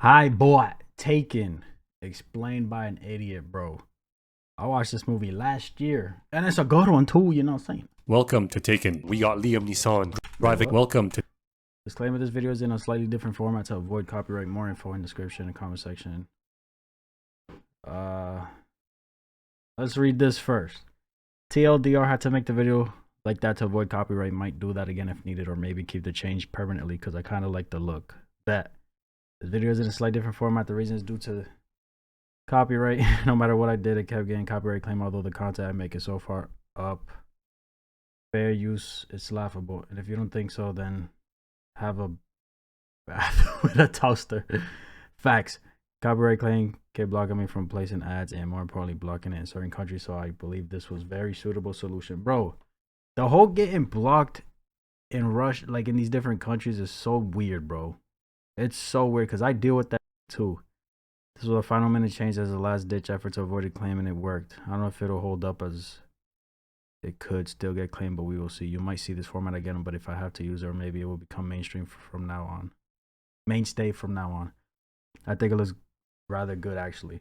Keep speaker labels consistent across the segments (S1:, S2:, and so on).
S1: Hideout Taken, explained by an idiot, bro. I watched this movie last year, and it's a good one too. You know what I'm saying?
S2: Welcome to Taken. We got Liam Neeson driving. Welcome to.
S1: Disclaimer: this video is in a slightly different format to avoid copyright. More info in description and comment section. Let's read this first. TLDR had to make the video like that to avoid copyright. Might do that again if needed, or maybe keep the change permanently because I kind of like the look. Bet. This video is in a slightly different format. The reason is due to copyright. No matter what I did, it kept getting copyright claim, although the content I make is so far up. Fair use, it's laughable. And if you don't think so, then have a bath with a toaster. Facts. Copyright claim kept blocking me from placing ads and more importantly blocking it in certain countries, so I believe this was very suitable solution. Bro, the whole getting blocked in Russia, like in these different countries, is so weird, bro. It's so weird because I deal with that too. This was a final minute change as a last ditch effort to avoid a claim, and it worked. I don't know if it'll hold up, as it could still get claimed, but we will see. You might see this format again, but if I have to use it, or maybe it will become mainstream from now on. Mainstay from now on. I think it looks rather good, actually.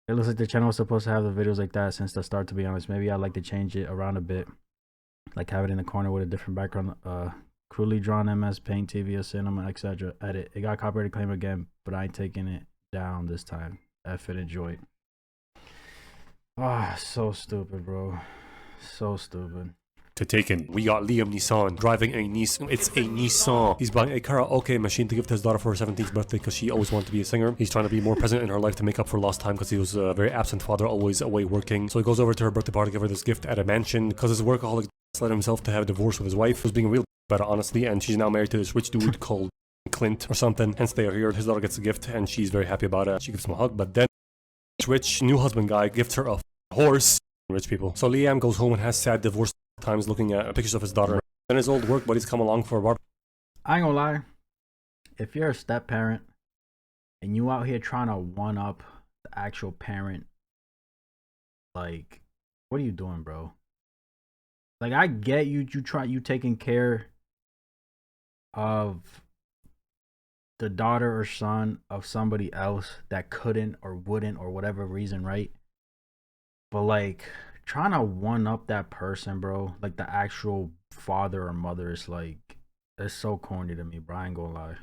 S1: It looks like the channel was supposed to have the videos like that since the start, to be honest. Maybe I'd like to change it around a bit, like have it in the corner with a different background. Crudely drawn MS Paint, TV, cinema, etc. Edit. It got copyrighted claim again, but I ain't taking it down this time. F it, enjoy it. Ah, so stupid, bro. So stupid.
S2: To Taken. We got Liam Neeson driving a Nissan. It's a Nissan. He's buying a karaoke machine to give to his daughter for her 17th birthday because she always wanted to be a singer. He's trying to be more present in her life to make up for lost time because he was a very absent father, always away working. So he goes over to her birthday party to give her this gift at a mansion because his workaholic led himself to have a divorce with his wife. He was being real bad, honestly, and she's now married to this rich dude called Clint or something. Hence they are here. His daughter gets a gift and she's very happy about it. She gives him a hug, but then this rich new husband guy gifts her a horse. Rich people. So Liam goes home and has sad divorce times looking at pictures of his daughter. Then his old work buddies come along for a barbecue.
S1: I ain't gonna lie. If you're a step parent and you out here trying to one up the actual parent, like, what are you doing, bro? Like, I get you taking care of the daughter or son of somebody else that couldn't or wouldn't or whatever reason, right? But like, trying to one up that person, bro, like the actual father or mother, is like, it's so corny to me, bro. I ain't gonna lie.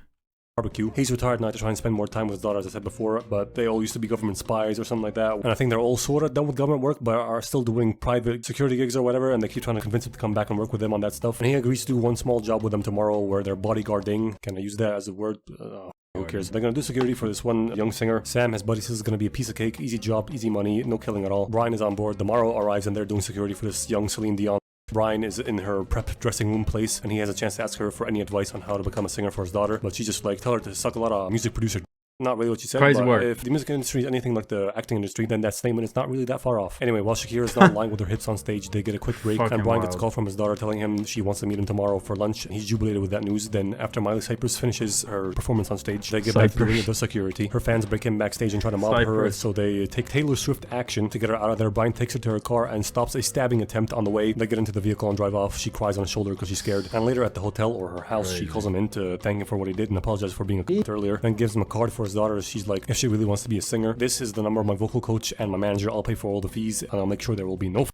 S2: Barbecue. He's retired now to try and spend more time with his daughter, as I said before, but they all used to be government spies or something like that. And I think they're all sort of done with government work, but are still doing private security gigs or whatever, and they keep trying to convince him to come back and work with them on that stuff. And he agrees to do one small job with them tomorrow where they're bodyguarding. Can I use that as a word? Who cares? They're gonna do security for this one young singer. Sam, his buddy, says it's gonna be a piece of cake, easy job, easy money, no killing at all. Brian is on board. Tomorrow arrives and they're doing security for this young Celine Dion. Brian is in her prep dressing room place and he has a chance to ask her for any advice on how to become a singer for his daughter, but she just like tell her to suck a lot of music producer. Not really what she said.
S1: Crazy
S2: but
S1: word.
S2: If the music industry is anything like the acting industry, then that statement is not really that far off. Anyway, while Shakira is not lying with her hips on stage, they get a quick break and Brian gets a call from his daughter telling him she wants to meet him tomorrow for lunch. He's jubilated with that news. Then after Miley Cyrus finishes her performance on stage, they get back to doing the security. Her fans break in backstage and try to mob her, so they take Taylor Swift action to get her out of there. Brian takes her to her car and stops a stabbing attempt on the way. They get into the vehicle and drive off. She cries on his shoulder because she's scared. And later at the hotel or her house, she calls him in to thank him for what he did and apologize for being a cunt earlier. Then gives him a card for his daughter. She's like, if she really wants to be a singer, this is the number of my vocal coach and my manager. I'll pay for all the fees and I'll make sure there will be no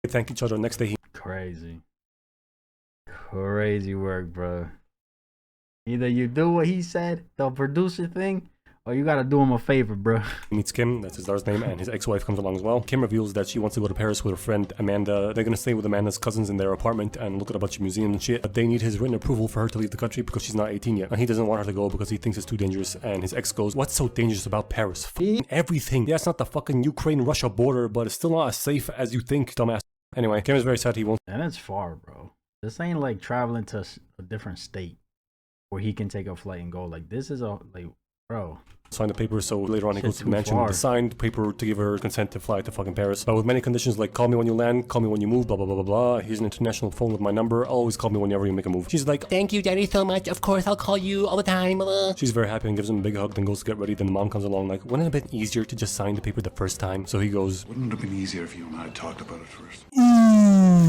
S2: they thank each other. Next day
S1: Crazy work, bro. Either you do what he said, the producer thing, or you gotta do him a favor, bro.
S2: He meets Kim, that's his daughter's name, and his ex-wife comes along as well. Kim reveals that she wants to go to Paris with her friend Amanda. They're gonna stay with Amanda's cousins in their apartment and look at a bunch of museums and shit. But they need his written approval for her to leave the country because she's not 18 yet. And he doesn't want her to go because he thinks it's too dangerous. And his ex goes, what's so dangerous about Paris? Fucking everything. Yeah, it's not the fucking Ukraine-Russia border, but it's still not as safe as you think, dumbass. Anyway, Kim is very sad he won't.
S1: And it's far, bro. This ain't like traveling to a different state where he can take a flight and go. Like, this is a, like, bro.
S2: Sign the paper, so later on he goes to the mansion with the signed paper to give her consent to fly to fucking Paris. But with many conditions like call me when you land, call me when you move, blah blah blah blah blah. Here's an international phone with my number. Always call me whenever you make a move. She's like, thank you daddy so much. Of course I'll call you all the time. She's very happy and gives him a big hug, then goes to get ready. Then the mom comes along like, wouldn't it have been easier to just sign the paper the first time? So he goes,
S3: wouldn't it have been easier if you and I talked about it first?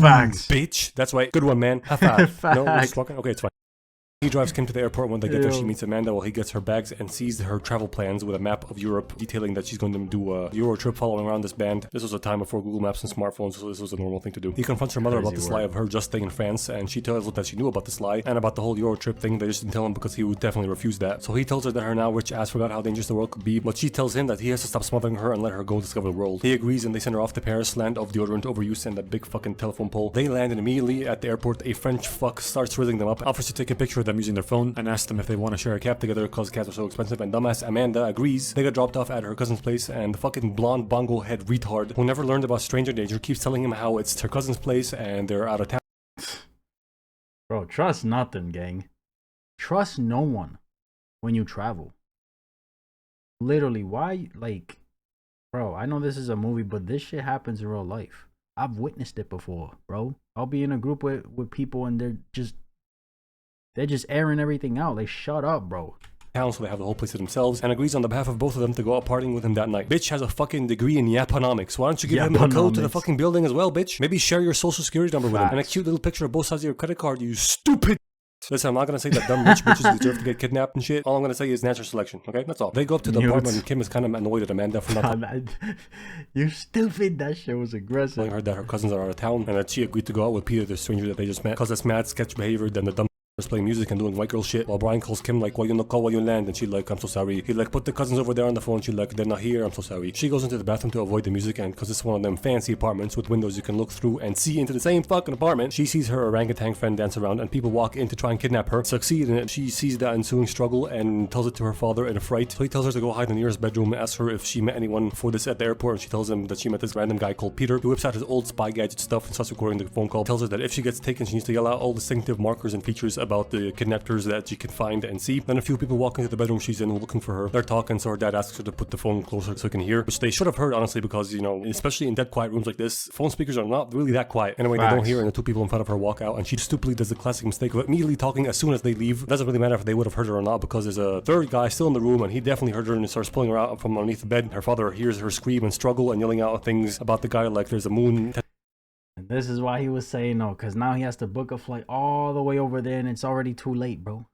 S1: Facts.
S2: Bitch. That's right. Good one, man. High five. No, we're just walking. Okay, it's fine. He drives Kim to the airport. When they get there, she meets Amanda while he gets her bags and sees her travel plans with a map of Europe detailing that she's going to do a Euro trip following around this band. This was a time before Google Maps and smartphones, so this was a normal thing to do. He confronts her mother about this lie of her just staying in France, and she tells him that she knew about this lie and about the whole Euro trip thing. They just didn't tell him because he would definitely refuse that. So he tells her that her now rich ass forgot how dangerous the world could be, but she tells him that he has to stop smothering her and let her go discover the world. He agrees and they send her off to Paris, land of deodorant overuse and a big fucking telephone pole. They land and immediately at the airport a French fuck starts rizzing them up, offers to take a picture of them using their phone, and asks them if they want to share a cab together because cabs are so expensive, and dumbass Amanda agrees. They get dropped off at her cousin's place, and the fucking blonde bongo head retard who never learned about stranger danger keeps telling him how it's her cousin's place and they're out of town.
S1: Bro, trust nothing, gang. Trust no one when you travel. Literally, why? Like, bro, I know this is a movie, but this shit happens in real life. I've witnessed it before, bro. I'll be in a group with people and they're just airing everything out. Like, shut up, bro.
S2: So they have the whole place to themselves, and agrees on the behalf of both of them to go out partying with him that night. Bitch has a fucking degree in Japanomics. Why don't you give him a code to the fucking building as well, bitch? Maybe share your social security number with him and a cute little picture of both sides of your credit card, you stupid. Listen, I'm not gonna say that dumb rich bitches deserve to get kidnapped and shit. All I'm gonna say is natural selection, okay? That's all. They go up to the apartment and Kim is kind of annoyed at Amanda for not
S1: You're stupid. That shit was aggressive.
S2: telling her that her cousins are out of town and that she agreed to go out with Peter, the stranger that they just met, because that's mad sketch behavior than the dumb playing music and doing white girl shit, while Brian calls Kim like, why you not call while you land, and she like, I'm so sorry. He like, put the cousins over there on the phone. She like, they're not here, I'm so sorry. She goes into the bathroom to avoid the music, and because it's one of them fancy apartments with windows you can look through and see into the same fucking apartment, she sees her orangutan friend dance around and people walk in to try and kidnap her, succeed in it. She sees that ensuing struggle and tells it to her father in a fright. So he tells her to go hide in the nearest bedroom, asks her if she met anyone for this at the airport, and she tells him that she met this random guy called Peter. He whips out his old spy gadget stuff and starts recording the phone call. Tells her that if she gets taken, she needs to yell out all distinctive markers and features about the kidnapped that she can find and see. Then a few people walk into the bedroom she's in looking for her. They're talking, so her dad asks her to put the phone closer so he can hear, which they should have heard, honestly, because, you know, especially in dead quiet rooms like this, phone speakers are not really that quiet. Anyway, they don't hear, and the two people in front of her walk out, and she stupidly does the classic mistake of immediately talking as soon as they leave. It doesn't really matter if they would have heard her or not, because there's a third guy still in the room, and he definitely heard her and starts pulling her out from underneath the bed. Her father hears her scream and struggle and yelling out things about the guy like there's a moon.
S1: And this is why he was saying no, because now he has to book a flight all the way over there, and it's already too late, bro.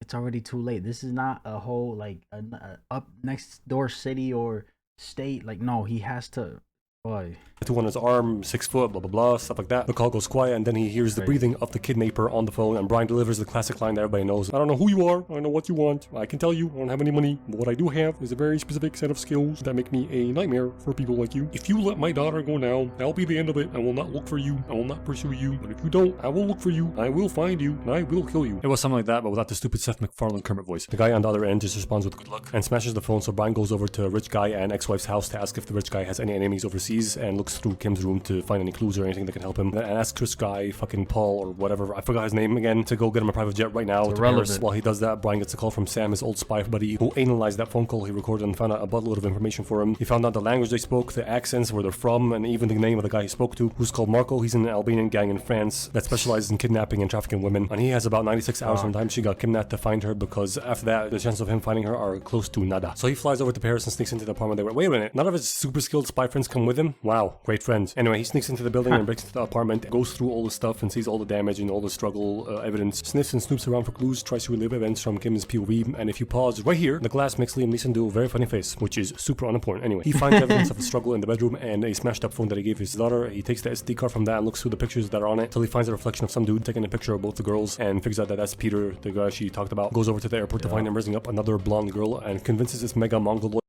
S1: It's already too late. This is not a whole, like, a up next door city or state. Like, no, he has to. Boy.
S2: Tattoo on his arm, 6 foot, blah blah blah, stuff like that. The call goes quiet, and then he hears the breathing of the kidnapper on the phone, and Brian delivers the classic line that everybody knows. I don't know who you are, I don't know what you want, I can tell you, I don't have any money, but what I do have is a very specific set of skills that make me a nightmare for people like you. If you let my daughter go now, that'll be the end of it. I will not look for you, I will not pursue you, but if you don't, I will look for you, I will find you, and I will kill you. It was something like that, but without the stupid Seth MacFarlane Kermit voice. The guy on the other end just responds with good luck, and smashes the phone, so Brian goes over to a rich guy and ex-wife's house to ask if the rich guy has any enemies overseas, and looks through Kim's room to find any clues or anything that can help him, and asks this guy, fucking Paul or whatever, I forgot his name again, to go get him a private jet right now to Paris. While he does that, Brian gets a call from Sam, his old spy buddy, who analyzed that phone call he recorded and found out a buttload of information for him. He found out the language they spoke, the accents, where they're from, and even the name of the guy he spoke to, who's called Marco. He's in an Albanian gang in France that specializes in kidnapping and trafficking women, and he has about 96 hours from the time she got kidnapped to find her, because after that, the chances of him finding her are close to nada. So he flies over to Paris and sneaks into the apartment. They went, wait a minute, none of his super skilled spy friends come with him? Wow, great friends. Anyway, he sneaks into the building and breaks into the apartment, goes through all the stuff and sees all the damage and all the struggle evidence, sniffs and snoops around for clues, tries to relive events from Kim's POV, and if you pause right here, the glass makes Liam Neeson do a very funny face, which is super unimportant. Anyway, he finds evidence of a struggle in the bedroom and a smashed up phone that he gave his daughter. He takes the SD card from that and looks through the pictures that are on it till he finds a reflection of some dude taking a picture of both the girls and figures out that that's Peter, the guy she talked about. Goes over to the airport to find him raising up another blonde girl and convinces this mega mongoloid.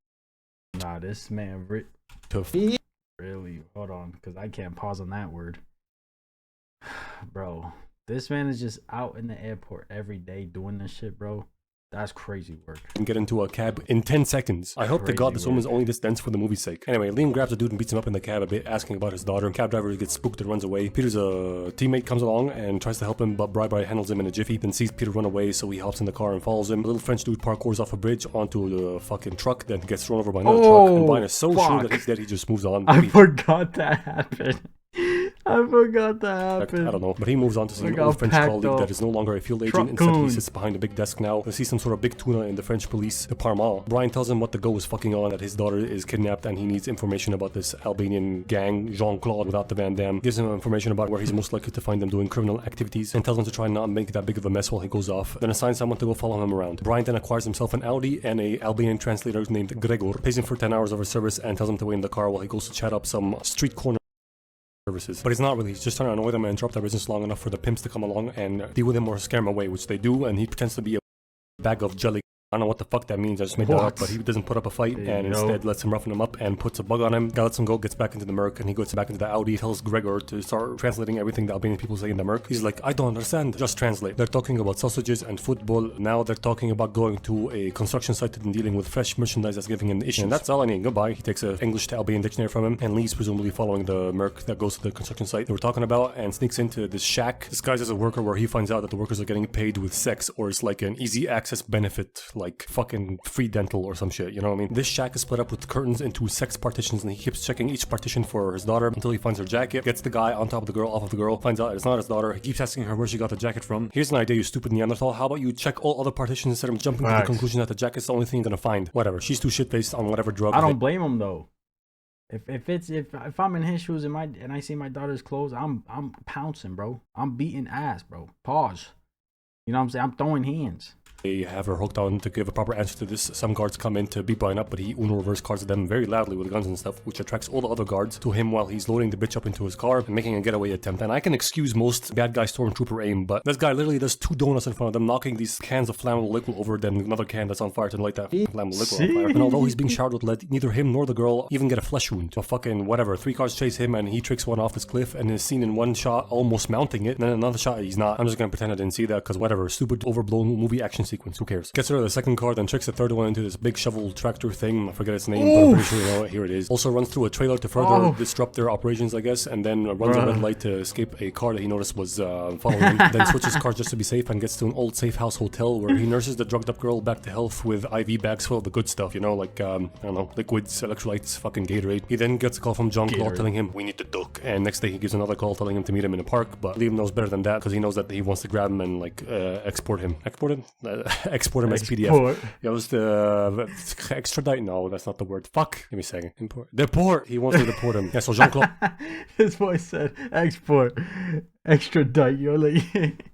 S1: Nah, this man really, hold on, because I can't pause on that word. Bro, this man is just out in the airport every day doing this shit, bro. That's crazy work.
S2: And get into a cab in 10 seconds. I hope to God this woman's only this dense for the movie's sake. Anyway, Liam grabs a dude and beats him up in the cab a bit, asking about his daughter. Cab driver gets spooked and runs away. Peter's teammate comes along and tries to help him, but Bri handles him in a jiffy, then sees Peter run away, so he hops in the car and follows him. The little French dude parkours off a bridge onto the fucking truck, then gets thrown over by another truck, and Brian is so sure that he's dead, he just moves on.
S1: I forgot that happened. I forgot that happened.
S2: I don't know. But he moves on to see an old French colleague that is no longer a field agent. Instead, he sits behind a big desk now. They see some sort of big tuna in the French police department. Brian tells him what the go is fucking on, that his daughter is kidnapped and he needs information about this Albanian gang, Jean-Claude without the Van Damme. Gives him information about where he's most likely to find them doing criminal activities and tells him to try and not make that big of a mess while he goes off. Then assigns someone to go follow him around. Brian then acquires himself an Audi and a Albanian translator named Gregor, pays him for 10 hours of his service and tells him to wait in the car while he goes to chat up some street corner services. But he's not really, he's just trying to annoy them and interrupt their business long enough for the pimps to come along and deal with him or scare him away, which they do, and he pretends to be a bag of jelly. I don't know what the fuck that means, I just made that up, but he doesn't put up a fight and instead lets him roughen him up and puts a bug on him. Guy lets him go, gets back into the Merc, and he goes back into the Audi, tells Gregor to start translating everything the Albanian people say in the Merc. He's like, I don't understand, just translate. They're talking about sausages and football, now they're talking about going to a construction site and dealing with fresh merchandise that's giving him issues. And that's all I need, goodbye. He takes an English to Albanian dictionary from him and leaves, presumably following the Merc that goes to the construction site they were talking about, and sneaks into this shack disguised as a worker where he finds out that the workers are getting paid with sex, or it's like an easy access benefit, like fucking free dental or some shit, you know what I mean? This shack is split up with curtains into sex partitions, and he keeps checking each partition for his daughter until he finds her jacket, gets the guy on top of the girl, off of the girl, finds out it's not his daughter. He keeps asking her where she got the jacket from. Here's an idea, you stupid Neanderthal. How about you check all other partitions instead of jumping to the conclusion that the jacket's the only thing you're gonna find? Whatever. She's too shit-faced on whatever drug.
S1: I don't blame him though. If I'm in his shoes and I see my daughter's clothes, I'm pouncing, bro. I'm beating ass, bro. Pause. You know what I'm saying? I'm throwing hands.
S2: They have her hooked on to give a proper answer to this. Some guards come in to beat Brian up, but he Uno reverse cards them very loudly with guns and stuff, which attracts all the other guards to him while he's loading the bitch up into his car and making a getaway attempt. And I can excuse most bad guy stormtrooper aim, but this guy literally does 2 donuts in front of them, knocking these cans of flammable liquid over, then another can that's on fire to light that flammable liquid on fire. And although he's being showered with lead, neither him nor the girl even get a flesh wound. So fucking whatever. 3 cars chase him and he tricks one off this cliff and is seen in one shot almost mounting it, and then another shot he's not. I'm just gonna pretend I didn't see that because whatever. Stupid overblown movie action sequence. Who cares? Gets the second car, then tricks the third one into this big shovel tractor thing. I forget its name, but I'm pretty sure you know it. Here it is. Also runs through a trailer to further disrupt their operations, I guess, and then runs a red light to escape a car that he noticed was following him. Then switches cars just to be safe and gets to an old safe house hotel where he nurses the drugged up girl back to health with IV bags full of the good stuff, you know, like, I don't know, liquids, electrolytes, fucking Gatorade. He then gets a call from Jean-Claude telling him, we need to duck. And next day he gives another call telling him to meet him in a park, but Liam knows better than that because he knows that he wants to grab him and, like, export him. Export him? Export him as PDF. That was the extradite. No, that's not the word. Fuck. Give me a second. Import. Deport. He wants to deport him. Yeah, so Jean-Claude.
S1: His voice said export. Extradite. You're like.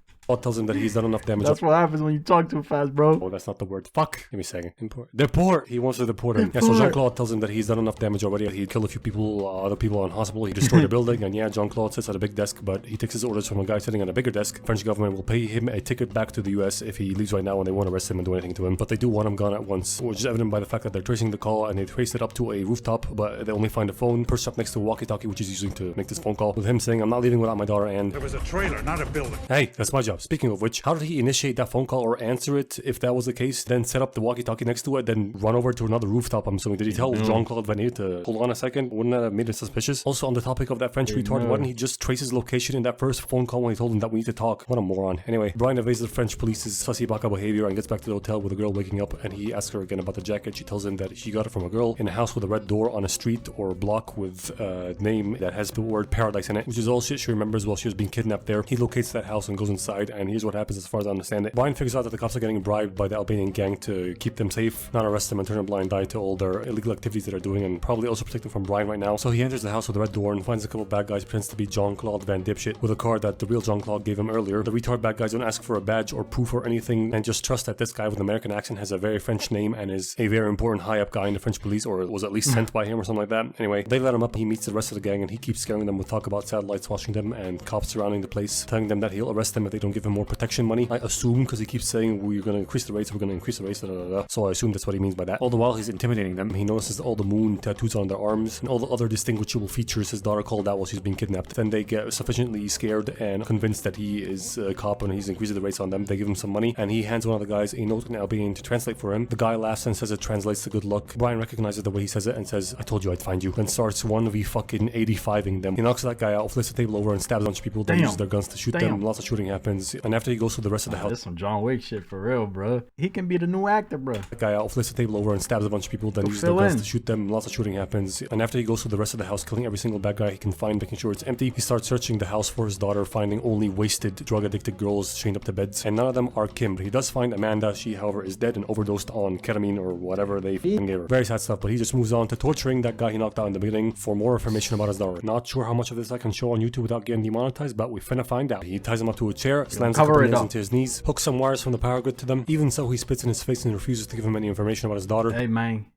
S2: Tells him that he's done enough damage.
S1: That's what happens when you talk too fast, bro.
S2: Oh, that's not the word. Fuck. Give me a second. Import. Deport. He wants to deport him. Yeah, so Jean-Claude tells him that he's done enough damage already. He killed a few people, other people on hospital. He destroyed a building. And yeah, Jean-Claude sits at a big desk, but he takes his orders from a guy sitting at a bigger desk. French government will pay him a ticket back to the US if he leaves right now and they won't arrest him and do anything to him. But they do want him gone at once, which is evident by the fact that they're tracing the call and they traced it up to a rooftop, but they only find a phone perched up next to a walkie-talkie, which is using to make this phone call, with him saying, I'm not leaving without my daughter, and
S3: There was a trailer, not a building.
S2: Hey, that's my job. Speaking of which, how did he initiate that phone call or answer it if that was the case, then set up the walkie-talkie next to it, then run over to another rooftop? I'm assuming. Did he tell Jean-Claude Van Damme to hold on a second? Wouldn't that have made it suspicious? Also, on the topic of that French retard, why didn't he just trace his location in that first phone call when he told him that we need to talk? What a moron. Anyway, Brian evades the French police's sussy baka behavior and gets back to the hotel with the girl waking up, and he asks her again about the jacket. She tells him that she got it from a girl in a house with a red door on a street or block with a name that has the word paradise in it, which is all shit she remembers while she was being kidnapped there. He locates that house and goes inside, and here's what happens as far as I understand it. Brian figures out that the cops are getting bribed by the Albanian gang to keep them safe, not arrest them and turn a blind eye to all their illegal activities that they're doing, and probably also protect them from Brian right now. So he enters the house with a red door and finds a couple bad guys, pretends to be Jean-Claude Van Dipshit with a card that the real Jean-Claude gave him earlier. The retard bad guys don't ask for a badge or proof or anything and just trust that this guy with an American accent has a very French name and is a very important high-up guy in the French police, or was at least sent by him or something like that. Anyway, they let him up. He meets the rest of the gang and he keeps scaring them with talk about satellites watching them and cops surrounding the place, telling them that he'll arrest them if they don't give him more protection money. I assume because he keeps saying we're going to increase the rates, we're going to increase the rates, so I assume that's what he means by that. All the while he's intimidating them. He notices all the moon tattoos on their arms and all the other distinguishable features his daughter called out while she's being kidnapped. Then they get sufficiently scared and convinced that he is a cop and he's increasing the rates on them. They give him some money and he hands one of the guys a note in Albanian to translate for him. The guy laughs and says it translates to good luck. Brian recognizes the way he says it and says, I told you I'd find you. Then starts 1v fucking 85ing them. He knocks that guy out, flips the table over and stabs a bunch of people. Then uses their guns to shoot them. Lots of shooting happens. happens. And after he goes through the rest of the house,
S1: this some John Wick shit for real, bro. He can be the new actor, bro.
S2: The guy out flips the table over and stabs a bunch of people, then uses their guns to shoot them. Lots of shooting happens. And after he goes through the rest of the house, killing every single bad guy he can find, making sure it's empty, he starts searching the house for his daughter, finding only wasted, drug-addicted girls chained up to beds. And none of them are Kim, but he does find Amanda. She, however, is dead and overdosed on ketamine or whatever they gave her. Very sad stuff, but he just moves on to torturing that guy he knocked out in the beginning for more information about his daughter. Not sure how much of this I can show on YouTube without getting demonetized, but we finna find out. He ties him up to a chair, slams a couple nails into his knees, hooks some wires from the power grid to them. Even so, he spits in his face and refuses to give him any information about his daughter.
S1: Hey man,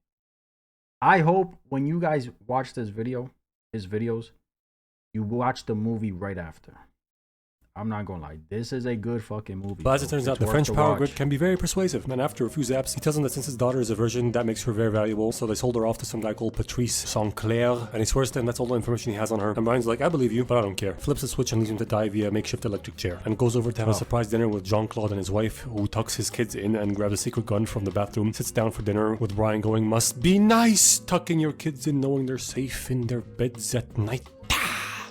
S1: I hope when you guys watch this video, his videos, you watch the movie right after. I'm not gonna lie, this is a good fucking movie.
S2: But as it turns out, the French power grid can be very persuasive, and after a few zaps, he tells them that since his daughter is a virgin, that makes her very valuable, so they sold her off to some guy called Patrice Saint-Clair, and he swears to him that's all the information he has on her. And Brian's like, I believe you, but I don't care. Flips the switch and leaves him to die via a makeshift electric chair, and goes over to have a surprise dinner with Jean-Claude and his wife, who tucks his kids in and grabs a secret gun from the bathroom, sits down for dinner, with Brian going, must be nice, tucking your kids in knowing they're safe in their beds at night.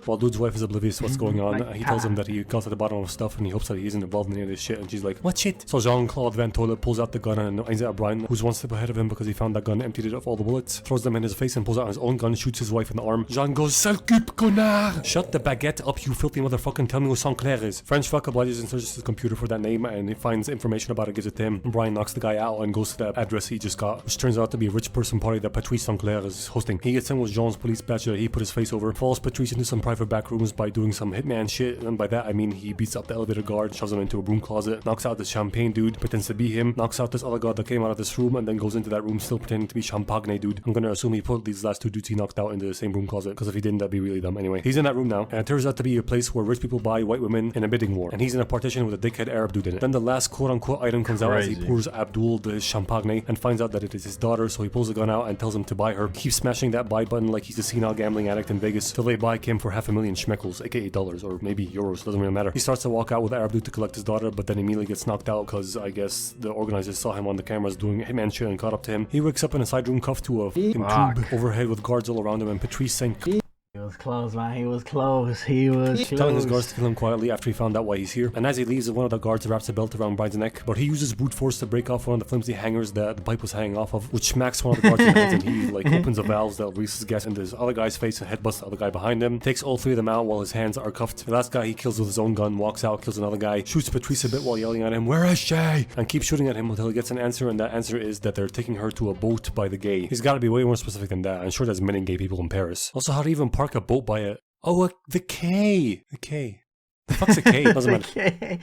S2: While dude's wife is oblivious to what's going on, he tells him that he got to the bottom of stuff and he hopes that he isn't involved in any of this shit, and she's like, what shit? So Jean-Claude Van Toilet pulls out the gun and aims it at Brian, who's one step ahead of him because he found that gun, emptied it of all the bullets, throws them in his face and pulls out his own gun, shoots his wife in the arm. Jean goes, sale cup, connard! Shut the baguette up, you filthy motherfucker, and tell me who Saint-Clair is. French fuck obliges and searches his computer for that name, and he finds information about it, gives it to him. Brian knocks the guy out and goes to the address he just got, which turns out to be a rich person party that Patrice Saint-Clair is hosting. He gets in with Jean's police badge that he put his face over, follows Patrice into some private back rooms by doing some hitman shit, and by that I mean he beats up the elevator guard, shoves him into a broom closet, knocks out this champagne dude, pretends to be him, knocks out this other guard that came out of this room, and then goes into that room still pretending to be champagne dude. I'm gonna assume he put these last two dudes he knocked out into the same broom closet, because if he didn't, that'd be really dumb. Anyway, he's in that room now, and it turns out to be a place where rich people buy white women in a bidding war, and he's in a partition with a dickhead Arab dude in it. Then the last quote-unquote item comes out as he pours Abdul the champagne and finds out that it is his daughter, so he pulls the gun out and tells him to buy her. Keeps smashing that buy button like he's a senile gambling addict in Vegas till they buy Kim for $500,000 schmeckles, aka dollars, or maybe euros, doesn't really matter. He starts to walk out with the Arab dude to collect his daughter, but then immediately gets knocked out because I guess the organizers saw him on the cameras doing hitman shit and caught up to him. He wakes up in a side room cuffed to a fucking tube overhead with guards all around him, and Patrice Saint
S1: He was close, man. He was close. He was close.
S2: Telling his guards to kill him quietly after he found out why he's here. And as he leaves, one of the guards wraps a belt around Brian's neck, but he uses brute force to break off one of the flimsy hangers that the pipe was hanging off of, which smacks one of the guards in the head, and he like opens the valves that releases gas into this other guy's face and headbutts the other guy behind him. Takes all three of them out while his hands are cuffed. The last guy he kills with his own gun, walks out, kills another guy, shoots Patrice a bit while yelling at him, "Where is she?" and keeps shooting at him until he gets an answer, and that answer is that they're taking her to a boat by the gay. He's gotta be way more specific than that. I'm sure there's many gay people in Paris. Also, how to even park a boat by it? Oh, the K. The K. The fuck's a K? It doesn't matter.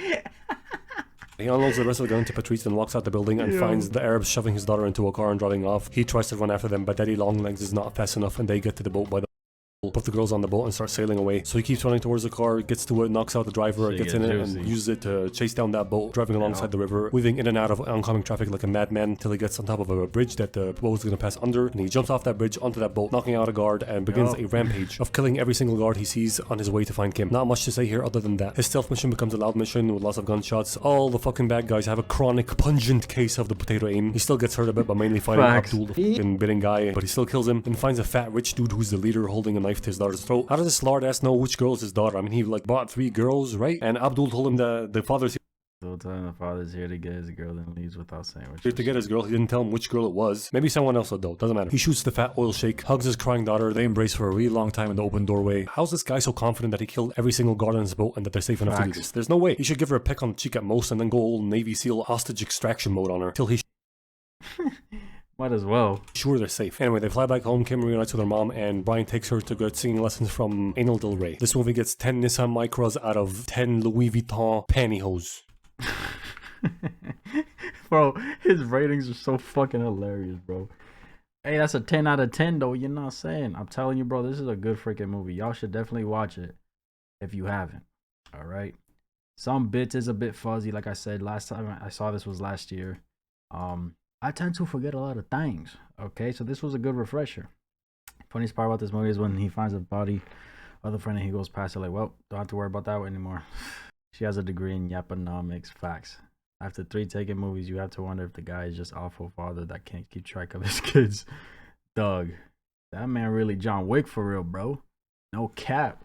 S2: He unloads the rest of the gun to Patrice and walks out the building and finds the Arabs shoving his daughter into a car and driving off. He tries to run after them, but Daddy Longlegs is not fast enough, and they get to the boat by the put the girls on the boat and start sailing away. So he keeps running towards the car, gets to it, knocks out the driver, gets in it, and uses it to chase down that boat, driving alongside the river, weaving in and out of oncoming traffic like a madman till he gets on top of a bridge that the boat is going to pass under, and he jumps off that bridge onto that boat, knocking out a guard, and begins a rampage of killing every single guard he sees on his way to find Kim. Not much to say here other than that. His stealth mission becomes a loud mission with lots of gunshots. All the fucking bad guys have a chronic, pungent case of the potato aim. He still gets hurt a bit, but mainly fighting Abdul, the fucking bidding guy, but he still kills him, and finds a fat rich dude who's the leader holding a knife to his daughter's throat. How does this lord ass know which girl is his daughter? I mean, he like bought 3 girls, right? And Abdul told him the father's here.
S1: Still telling the father's here to get his girl and leaves without saying which.
S2: Here to get his girl. He didn't tell him which girl it was. Maybe someone else would though. Doesn't matter. He shoots the fat oil sheikh, hugs his crying daughter. They embrace for a really long time in the open doorway. How's this guy so confident that he killed every single guard on his boat and that they're safe enough to do this? There's no way. He should give her a peck on the cheek at most and then go old Navy SEAL hostage extraction mode on her till he.
S1: Might as well.
S2: Sure, they're safe. Anyway, they fly back home. Kim reunites with her mom, and Brian takes her to get singing lessons from Anal Del Rey. This movie gets 10 Nissan Micras out of 10 Louis Vuitton pantyhose.
S1: Bro, his ratings are so fucking hilarious, bro. Hey, that's a 10 out of 10, though. You're not saying. I'm telling you, bro, this is a good freaking movie. Y'all should definitely watch it if you haven't. All right. Some bits is a bit fuzzy. Like I said, last time I saw this was last year. I tend to forget a lot of things. Okay, so this was a good refresher. Funniest part about this movie is when he finds a body of the friend and he goes past it like, well, don't have to worry about that anymore. She has a degree in Yaponomics. Facts. After 3 Taken movies, you have to wonder if the guy is just awful father that can't keep track of his kids. Doug, that man really John Wick for real, bro. No cap.